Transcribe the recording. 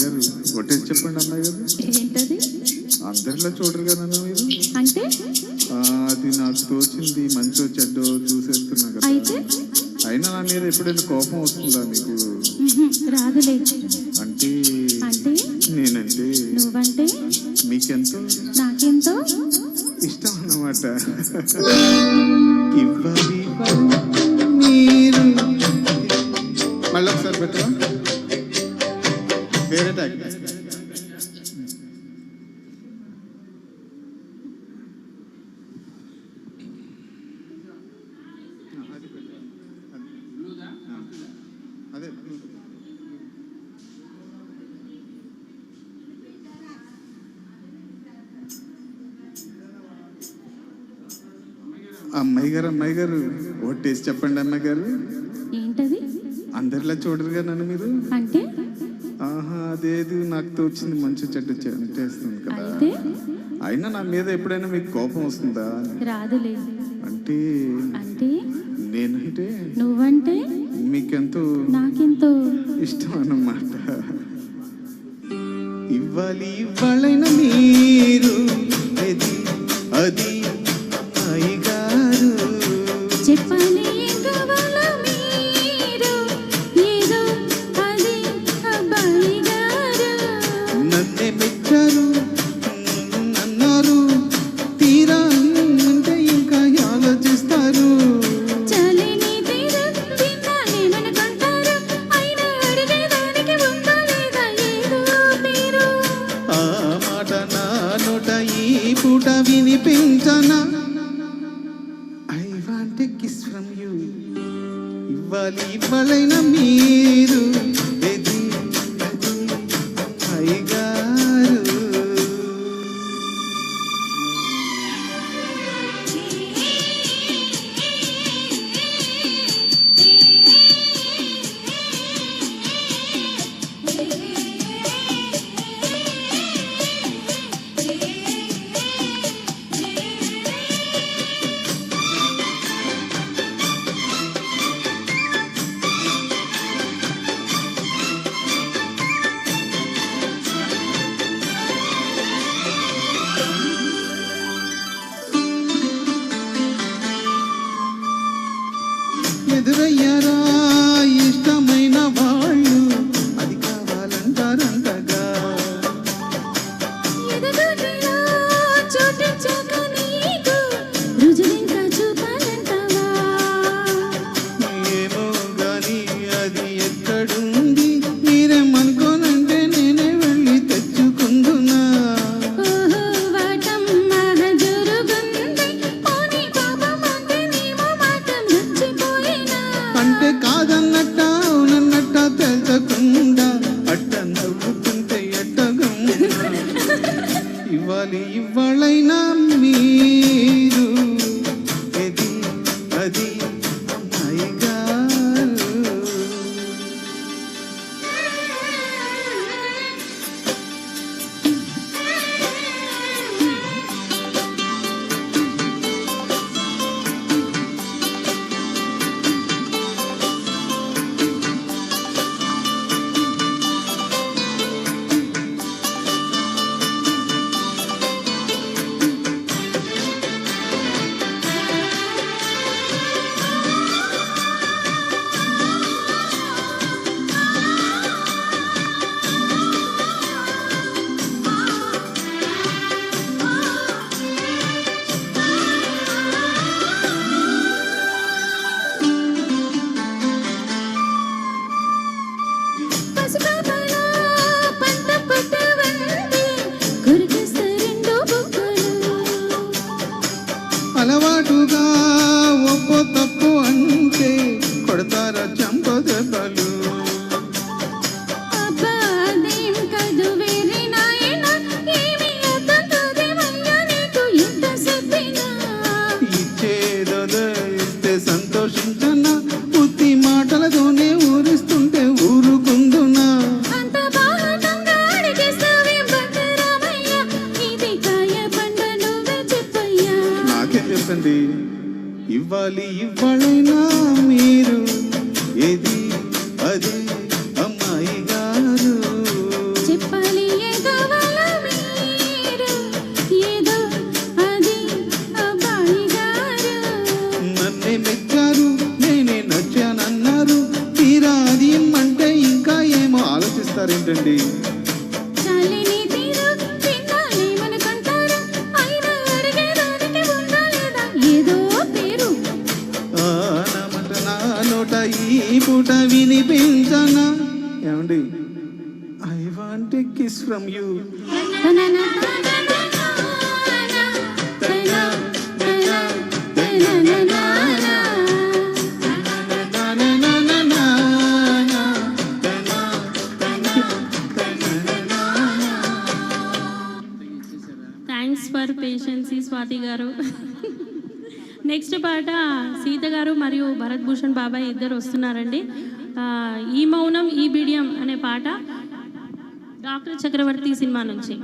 గారు కొట్టేసి చెప్పండి అమ్మాయి గారు. ఏంటది? అందరిలో చూడరు కదా మీరు. అంటే అది నాకు తోచింది, మంచో చెడ్డో చూసేస్తున్నా కదా. అయితే అయినా నా మీద ఎప్పుడైనా కోపం వస్తుందా మీకు? రాదులే. అంటే అంటే నేనంటే నువ్వంటే మీకెంతో నాకెంతో ఇష్టం అన్నమాట. ఇవ్వాలి మీరు మళ్ళీ ఒకసారి పెట్టరా వేరే ట్యాగ్. అదే అమ్మాయి గారు ఓటేసి చెప్పండి అమ్మాయి గారు. ఏంటది? అందరిలా చూడరుగా నన్ను మీరు. అంటే అదేది నాకు తోచింది మంచి చెడ్డ చేస్తుంది కదా. అయితే అయినా నా మీద ఎప్పుడైనా మీకు కోపం వస్తుందా? రాదులే. అంటే అంటే నేనంటే నువ్వంటే మీకెంతో నాకెంతో ఇష్టం అన్నమాట. ఇవ్వాలైనా మీరు అది అయ్యగారు చెప్పాలి కావాలా మీరు ఏదో అది అబ్బాయి గారు. నన్నే మెచ్చారు అన్నారు, తీరా అంటే ఇంకా ఆలోచిస్తారు. చలి నీ తీరు విన్నానేమనుకుంటారు, అయినా అడిగేదానికి ఉందా లేదా ఏదో మీరు. ఆ మాట నా నోట ఈ పూట వినిపించనా? Kiss from you. ఇవ్వాలైనా మీరు అయ్యగారు. ఎదురయ్యారా ఇష్టమైన వాళ్ళు, అది కావాలంటారంటగా. ఏమో గాని అది ఎక్కడుంది, మీరేమనుకోనంటే నేనే వెళ్ళి తెచ్చుకుందునా. అంటే కాదన్నట్ట అవునన్నట్ట తెలుసకుండా అట్ట నవ్వుతుంటే ఎట్టగా. ఇవ్వాలైనా మీరు అది అయ్యగారు. అలవాటుగా ఒక్కో తప్పు అంటే కొడతారా చంప దెబ్బలు. ఇచ్చేదో ఇస్తే సంతోషించనా, బుద్ధి మాటలతోనే ఊరిస్తుంటే ఊరుకుందునా. చెప్పండి ఇవ్వాలైనా మీరు అది అమ్మాయి గారు. ఏంటండి? చాలిని తీరు విన్నానేమనుకుంటారు అయినా అడిగేదానికి ఉందా లేదా ఏదో పేరు ఆ నమట నా నోట ఈ పూట వినిపించనా ఏమండి? I want kiss from you. తనన తనన తన తన తనన thanks for patience Swati garu. Next పాట సీత గారు మరియు భరత్ భూషణ్ బాబాయ్ ఇద్దరు వస్తున్నారండి. ఈ మౌనం ఈ బిడియం అనే పాట డాక్టర్ చక్రవర్తి సినిమా నుంచి.